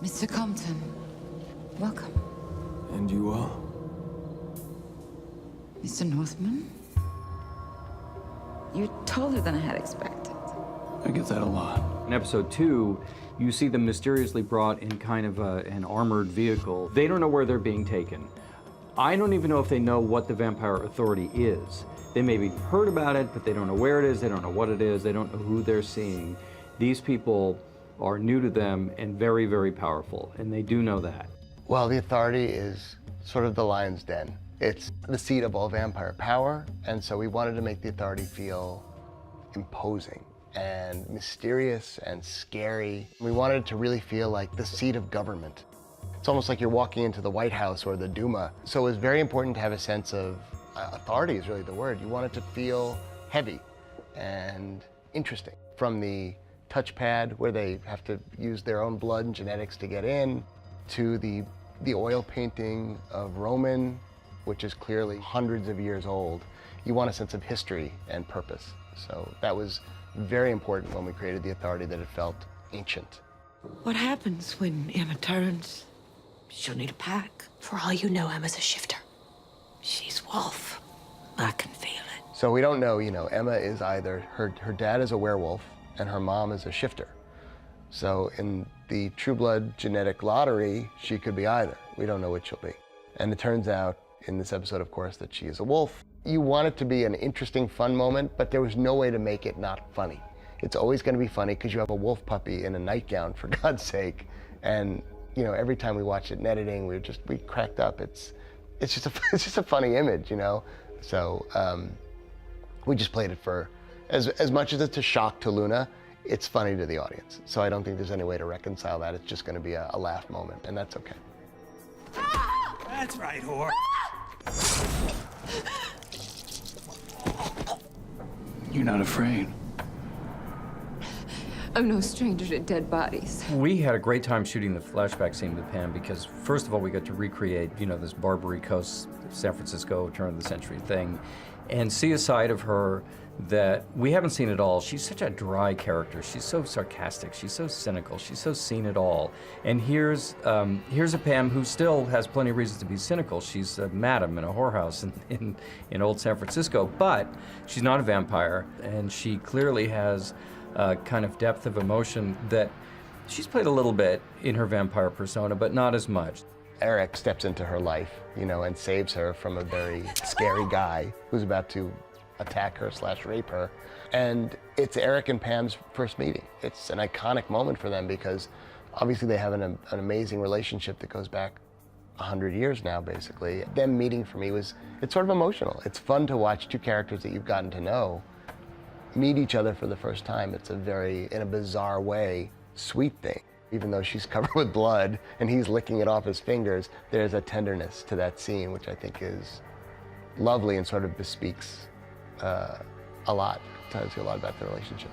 Mr. Compton, welcome. And you are? Mr. Northman? You're taller than I had expected. I get that a lot. In episode 2, you see them mysteriously brought in kind of an armored vehicle. They don't know where they're being taken. I don't even know if they know what the Vampire Authority is. They maybe heard about it, but they don't know where it is, they don't know what it is, they don't know who they're seeing. These people are new to them and very, very powerful, and they do know that. Well, the Authority is sort of the lion's den. It's the seat of all vampire power, and so we wanted to make the Authority feel imposing and mysterious and scary. We wanted it to really feel like the seat of government. It's almost like you're walking into the White House or the Duma. So it was very important to have a sense of authority is really the word. You want it to feel heavy and interesting. From the touchpad where they have to use their own blood and genetics to get in, to the oil painting of Roman, which is clearly hundreds of years old. You want a sense of history and purpose. So that was very important when we created the Authority, that it felt ancient. What happens when Emma turns? She'll need a pack. For all you know, Emma's a shifter. She's Wolf. I can feel it. So we don't know, Emma is either, her dad is a werewolf and her mom is a shifter. So in the True Blood genetic lottery, she could be either. We don't know which she'll be. And it turns out in this episode, of course, that she is a wolf. You want it to be an interesting, fun moment, but there was no way to make it not funny. It's always going to be funny because you have a wolf puppy in a nightgown, for God's sake. And every time we watched it in editing, we cracked up. It's just a funny image, So we just played it for as much as it's a shock to Luna. It's funny to the audience. So I don't think there's any way to reconcile that. It's just going to be a laugh moment, and that's okay. That's right, whore. You're not afraid? I'm no stranger to dead bodies. We had a great time shooting the flashback scene with Pam because, first of all, we got to recreate, this Barbary Coast, San Francisco, turn of the century thing, and see a side of her that we haven't seen at all. She's such a dry character. She's so sarcastic. She's so cynical. She's so seen it all. And here's a Pam who still has plenty of reasons to be cynical. She's a madam in a whorehouse in old San Francisco, but she's not a vampire, and she clearly has a kind of depth of emotion that she's played a little bit in her vampire persona, but not as much. Eric steps into her life, and saves her from a very scary guy who's about to attack her / rape her. And it's Eric and Pam's first meeting. It's an iconic moment for them because obviously they have an amazing relationship that goes back 100 years now, basically. Them meeting for me it's sort of emotional. It's fun to watch two characters that you've gotten to know meet each other for the first time. It's a very, in a bizarre way, sweet thing. Even though she's covered with blood and he's licking it off his fingers, there's a tenderness to that scene, which I think is lovely and sort of bespeaks a lot, tells you a lot about the relationship.